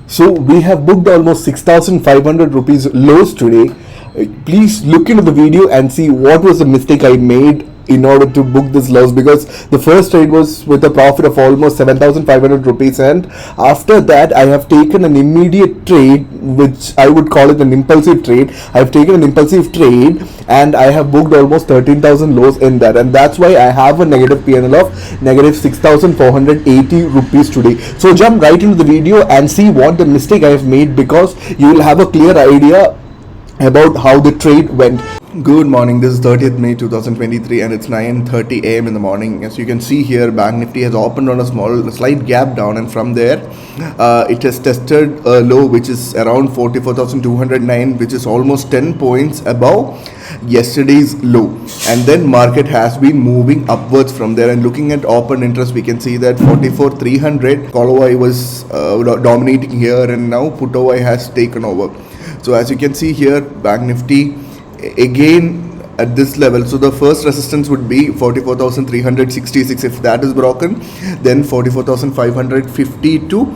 So we have booked almost 6,500 rupees lows today. Please look into the video and see what was the mistake I made in order to book this loss, because the first trade was with a profit of almost 7,500 rupees, and after that I have taken an immediate trade, which I would call it an impulsive trade. I have taken an impulsive trade and I have booked almost 13,000 lows in that, and that's why I have a negative PNL of negative 6,480 rupees today. So jump right into the video and see what the mistake I have made, because you will have a clear idea about how the trade went. Good morning, this is 30th May 2023 and it's 9:30 am in the morning. As you can see here, Banknifty has opened on a slight gap down, and from there it has tested a low which is around 44,209, which is almost 10 points above yesterday's low, and then market has been moving upwards from there. And looking at open interest, we can see that 44,300 call was dominating here, and now put has taken over. So as you can see here, Banknifty again at this level. So the first resistance would be 44,366. If that is broken, then 44,550 to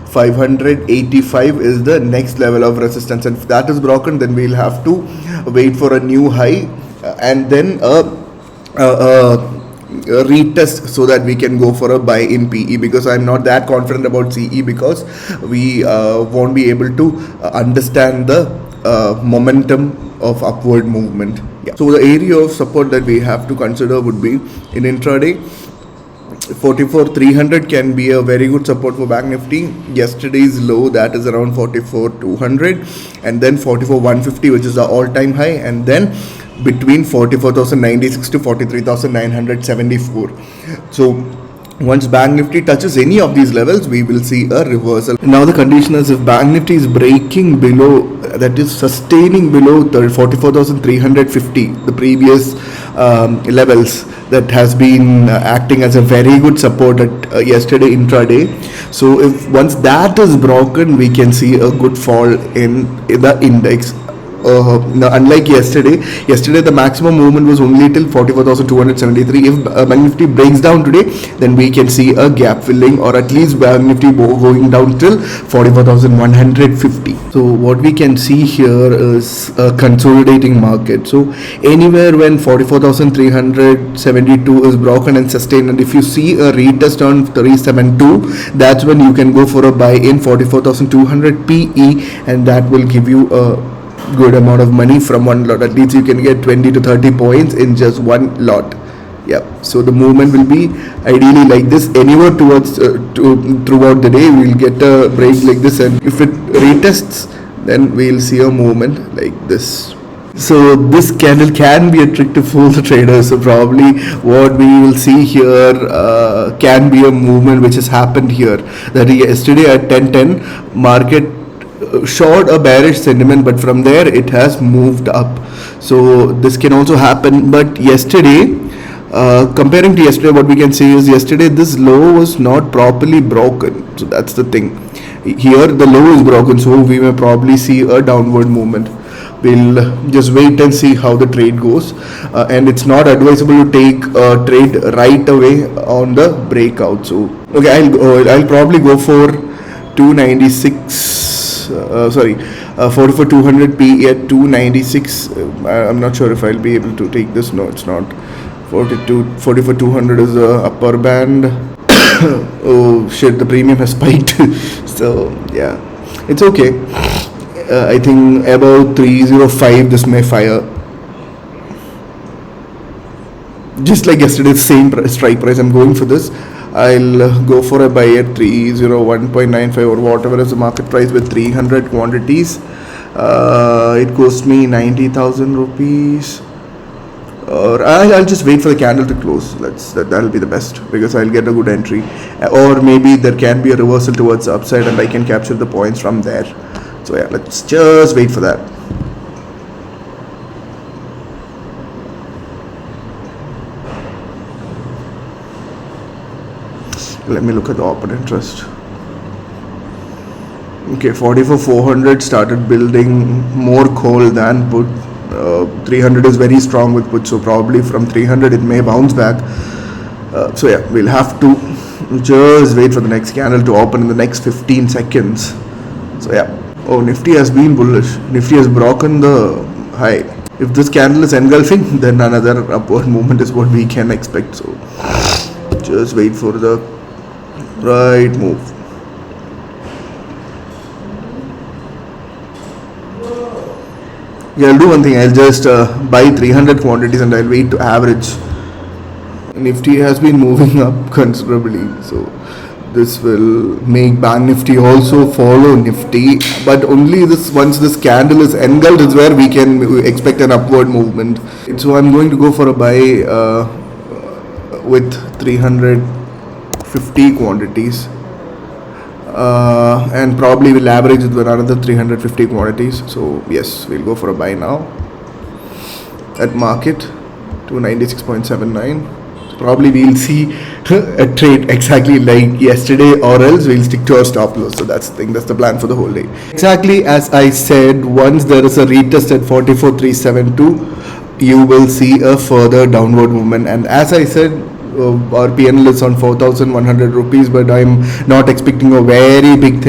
585 is the next level of resistance, and if that is broken, then we'll have to wait for a new high and then a retest, so that we can go for a buy in PE, because I'm not that confident about CE, because we won't be able to understand the momentum of upward movement. Yeah. So the area of support that we have to consider would be in intraday. 44,300 can be a very good support for Bank Nifty. Yesterday's low, that is around 44,200, and then 44,150, which is the all-time high, and then between 44,096 to 43,974. So once Bank Nifty touches any of these levels, we will see a reversal. Now the condition is, if Bank Nifty is breaking below, that is sustaining below 44,350, the previous levels that has been acting as a very good support at yesterday intraday. So if once that is broken, we can see a good fall in the index. Now, unlike yesterday the maximum movement was only till 44,273. If Bank Nifty breaks down today, then we can see a gap filling, or at least Bank Nifty going down till 44,150. So what we can see here is a consolidating market. So anywhere when 44,372 is broken and sustained, and if you see a retest on 372, that's when you can go for a buy in 44,200 PE, and that will give you a good amount of money from one lot. At least you can get 20 to 30 points in just one lot. Yeah, so the movement will be ideally like this. Anywhere towards throughout the day, we'll get a break like this, and if it retests, then we'll see a movement like this. So this candle can be a trick to fool the traders. So probably what we will see here can be a movement which has happened here. That yesterday at 10:10, market showed a bearish sentiment, but from there it has moved up. So this can also happen. But yesterday, comparing to yesterday, what we can say is yesterday this low was not properly broken. So that's the thing. Here the low is broken, so we may probably see a downward movement. We'll just wait and see how the trade goes, and it's not advisable to take a trade right away on the breakout. So okay, I'll probably go for 296. 44,200 P at 296. I'm not sure if I'll be able to take this. No, it's not. 44,200 is the upper band. Oh shit, the premium has spiked. So yeah, it's okay. I think about 305 this may fire. Just like yesterday's same strike price, I'm going for this. I'll go for a buy at 301.95 or whatever is the market price with 300 quantities. It cost me 90,000 rupees. Or I'll just wait for the candle to close. That'll be the best, because I'll get a good entry. Or maybe there can be a reversal towards the upside and I can capture the points from there. So yeah, let's just wait for that. Let me look at the open interest. Okay, 44,400 started building more call than put. 300 is very strong with put, so probably from 300 it may bounce back. So yeah, we'll have to just wait for the next candle to open in the next 15 seconds. So yeah. Oh, Nifty has been bullish. Nifty has broken the high. If this candle is engulfing, then another upward movement is what we can expect. So just wait for the right move. Yeah, I'll do one thing. I'll just buy 300 quantities and I'll wait to average. Nifty has been moving up considerably, so this will make Banknifty also follow Nifty, but only this once this candle is engulfed is where we can expect an upward movement. So I'm going to go for a buy with 350 quantities. And probably we'll average it with another 350 quantities. So yes, we'll go for a buy now at market 296.79. Probably we'll see a trade exactly like yesterday, or else we'll stick to our stop loss. So that's the thing, that's the plan for the whole day. Exactly as I said, once there is a retest at 44,372, you will see a further downward movement. And as I said, our PNL is on 4,100 rupees, but I'm not expecting a very big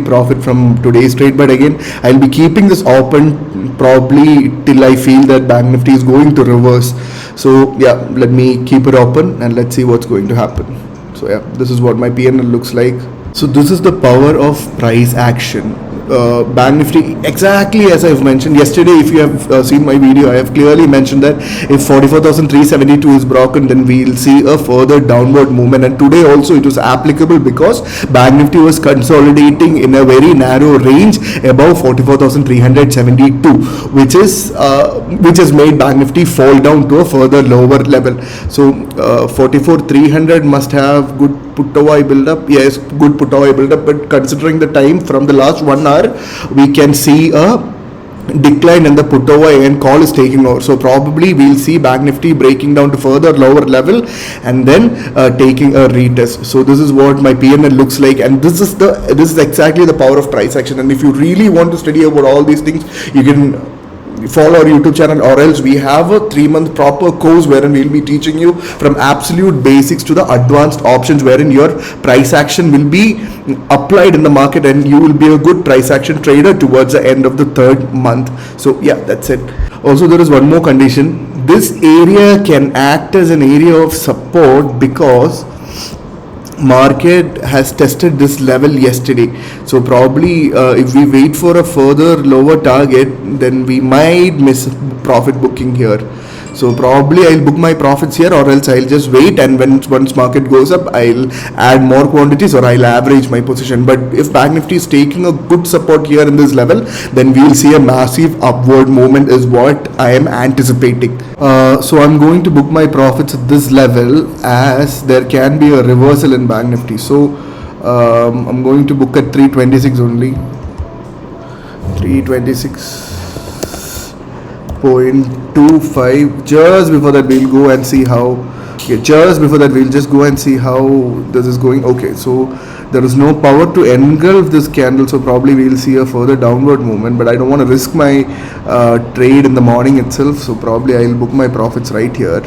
profit from today's trade. But again, I'll be keeping this open probably till I feel that Bank Nifty is going to reverse. So yeah, let me keep it open and let's see what's going to happen. So yeah, this is what my PNL looks like. So this is the power of price action. Bank Nifty, exactly as I've mentioned yesterday. If you have seen my video, I have clearly mentioned that if 44,372 is broken, then we'll see a further downward movement. And today also it was applicable because Bank Nifty was consolidating in a very narrow range above 44,372, which has made Bank Nifty fall down to a further lower level. So 44,300 must have good put-away build-up. Yes, good put-away build-up, but considering the time from the last 1 hour, we can see a decline in the put-away and call is taking over. So probably we'll see Bank Nifty breaking down to further lower level and then taking a retest. So this is what my PNL looks like, and this is exactly the power of price action. And if you really want to study about all these things, you can follow our YouTube channel, or else we have a 3-month proper course wherein we'll be teaching you from absolute basics to the advanced options, wherein your price action will be applied in the market and you will be a good price action trader towards the end of the 3rd month. So yeah, that's it. Also, there is one more condition. This area can act as an area of support because market has tested this level yesterday. So probably if we wait for a further lower target, then we might miss profit booking here. So probably I'll book my profits here, or else I'll just wait, and once market goes up, I'll add more quantities or I'll average my position. But if Bank Nifty is taking a good support here in this level, then we'll see a massive upward movement is what I am anticipating. So I'm going to book my profits at this level, as there can be a reversal in Bank Nifty. So I'm going to book at 326 only. 326.25. Just before that we'll go and see how. Okay, just before that we'll just go and see how this is going. Okay, so there is no power to engulf this candle, so probably we'll see a further downward movement, but I don't want to risk my trade in the morning itself, so probably I'll book my profits right here.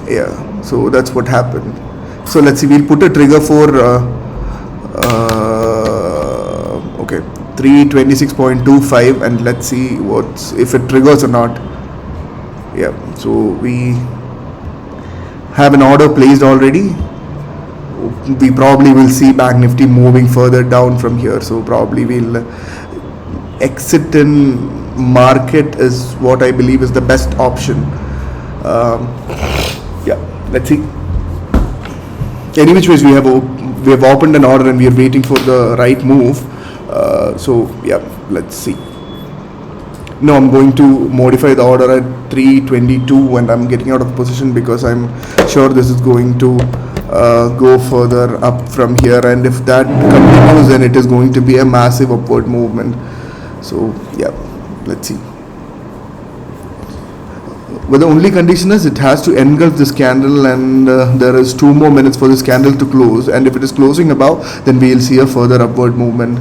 Yeah, so that's what happened. So let's see, we'll put a trigger for okay, 326.25, and let's see if it triggers or not. Yeah, so we have an order placed already. We probably will see Bank Nifty moving further down from here, so probably we'll exit in market is what I believe is the best option. Yeah, let's see. Any which ways, we have opened an order and we are waiting for the right move. So yeah, let's see. No, I'm going to modify the order at 322 and I'm getting out of position because I'm sure this is going to go further up from here, and if that continues, then it is going to be a massive upward movement. So yeah, let's see. But the only condition is it has to engulf this candle, and there is 2 more minutes for this candle to close, and if it is closing above, then we will see a further upward movement.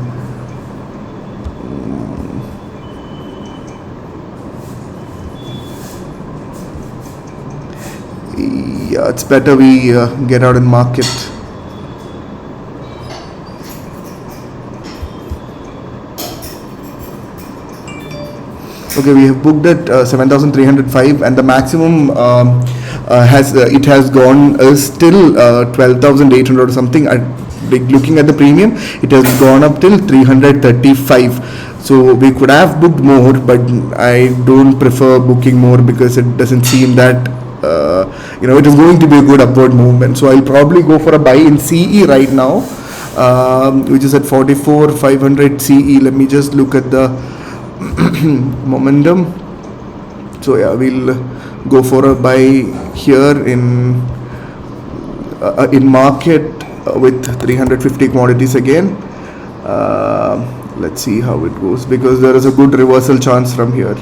Yeah, it's better we get out in market. Okay, we have booked at 7,305, and the maximum it has gone still 12,800 or something. Looking at the premium, it has gone up till 335. So we could have booked more, but I don't prefer booking more because it doesn't seem that it is going to be a good upward movement. So I'll probably go for a buy in CE right now, which is at 44,500 CE. Let me just look at the momentum. So yeah, we'll go for a buy here in market with 350 quantities again. Let's see how it goes, because there is a good reversal chance from here.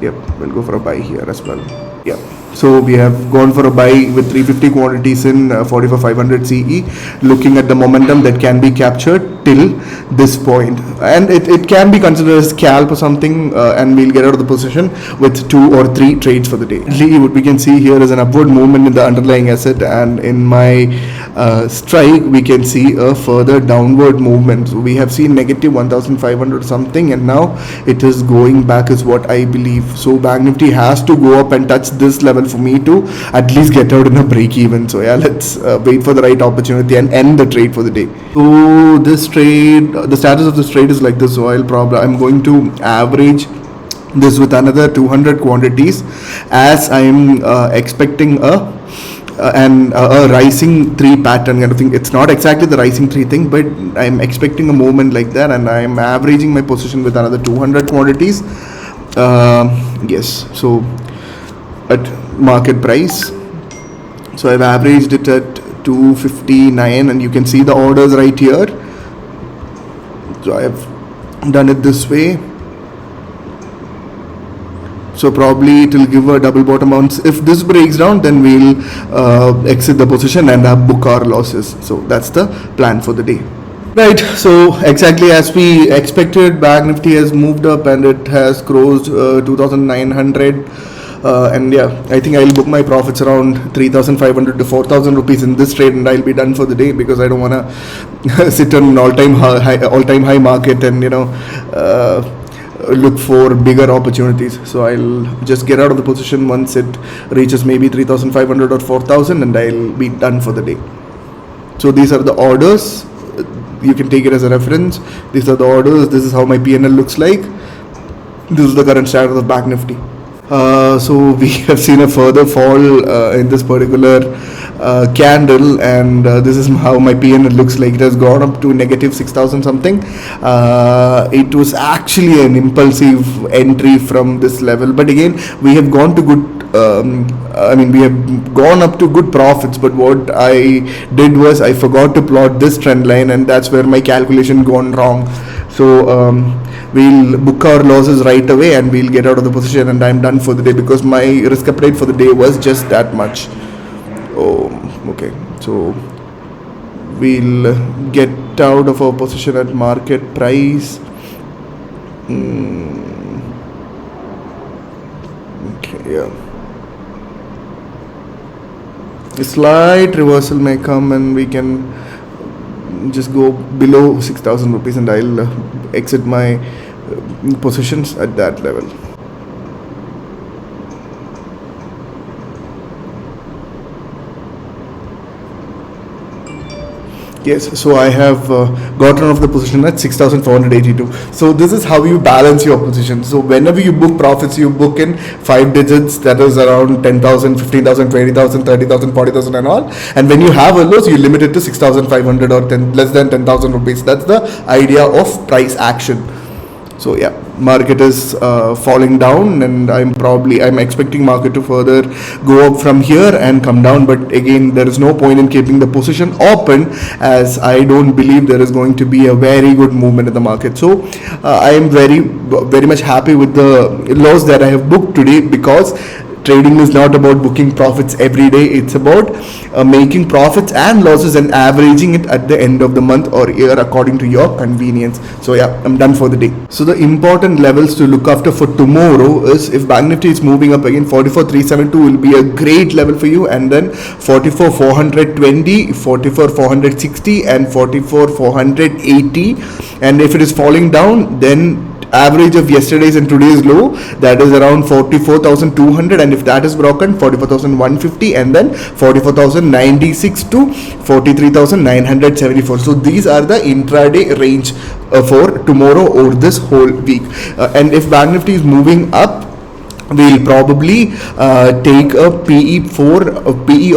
Yep, we'll go for a buy here as well. Yeah, so we have gone for a buy with 350 quantities in 44,500 CE, looking at the momentum that can be captured till this point, and it can be considered as scalp or something, and we'll get out of the position with 2 or 3 trades for the day. What we can see here is an upward movement in the underlying asset, and in my strike we can see a further downward movement. So we have seen negative 1,500 something, and now it is going back is what I believe. So Banknifty has to go up and touch this level for me to at least get out in a break even. So yeah, let's wait for the right opportunity and end the trade for the day. So this trade, the status of this trade is like this. So I'm going to average this with another 200 quantities, as I am expecting a rising 3 pattern kind of thing. It's not exactly the rising 3 thing, but I'm expecting a movement like that, and I'm averaging my position with another 200 quantities. Yes, so at market price, so I've averaged it at 259, and you can see the orders right here. So I've done it this way. So probably it will give a double bottom bounce. If this breaks down, then we'll exit the position and book our losses. So that's the plan for the day. Right, so exactly as we expected, Banknifty has moved up and it has crossed 2,900. And yeah, I think I'll book my profits around 3,500 to 4,000 rupees in this trade, and I'll be done for the day, because I don't want to sit on an all-time high market and look for bigger opportunities. So I'll just get out of the position once it reaches maybe 3,500 or 4,000, and I'll be done for the day. So these are the orders. You can take it as a reference. These are the orders. This is how my PNL looks like. This is the current status of Banknifty. So we have seen a further fall in this particular candle, and this is how my PNL looks like. It has gone up to negative 6,000 something. It was actually an impulsive entry from this level, but again we have gone to good we have gone up to good profits, but what I did was I forgot to plot this trend line, and that's where my calculation gone wrong. So we'll book our losses right away and we'll get out of the position, and I'm done for the day, because my risk appetite for the day was just that much. Okay, so we'll get out of our position at market price. Okay, yeah. A slight reversal may come and we can just go below 6,000 rupees, and I'll exit my positions at that level. Yes, so I have gotten off the position at 6,482. So this is how you balance your position. So whenever you book profits, you book in 5 digits, that is around 10,000, 15,000, 20,000, 30,000, 40,000 and all. And when you have a loss, you limit it to 6,500 or less than 10,000 rupees. That's the idea of price action. So yeah, market is falling down, and I'm expecting market to further go up from here and come down, but again there is no point in keeping the position open, as I don't believe there is going to be a very good movement in the market. So I am very much happy with the loss that I have booked today, because trading is not about booking profits every day. It's about making profits and losses and averaging it at the end of the month or year according to your convenience. So yeah, I'm done for the day. So the important levels to look after for tomorrow is, if Bank Nifty is moving up again, 44,372 will be a great level for you, and then 44,420, 44,460 and 44,480. And if it is falling down, then average of yesterday's and today's low, that is around 44,200, and if that is broken, 44,150, and then 44,096 to 43,974. So these are the intraday range for tomorrow or this whole week. And if Bank Nifty is moving up, we'll probably take a PE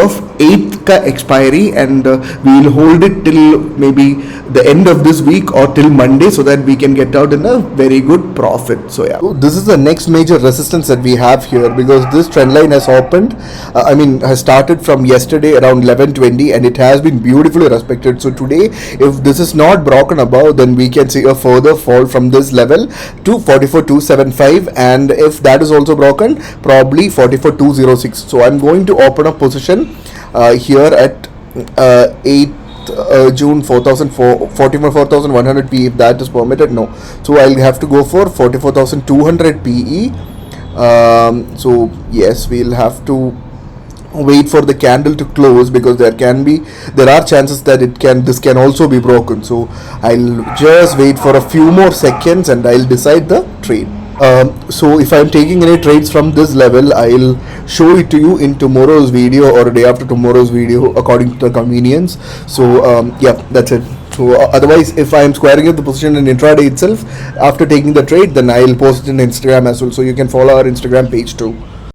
of 8th ka expiry, and we'll hold it till maybe the end of this week or till Monday, so that we can get out in a very good profit. So yeah, so this is the next major resistance that we have here, because this trend line has opened, has started from yesterday around 11:20, and it has been beautifully respected. So today, if this is not broken above, then we can see a further fall from this level to 44,275, and if that is also broken, probably 44,206. So I'm going to open a position here at 8 June 44,100 PE, if that is permitted. No, so I'll have to go for 44,200 PE. So yes, we'll have to wait for the candle to close, because there are chances that this can also be broken. So I'll just wait for a few more seconds and I'll decide the trade. So if I'm taking any trades from this level, I'll show it to you in tomorrow's video or day after tomorrow's video, according to the convenience. So yeah, that's it. So otherwise, if I'm squaring up the position in intraday itself after taking the trade, then I'll post it in Instagram as well, so you can follow our Instagram page too.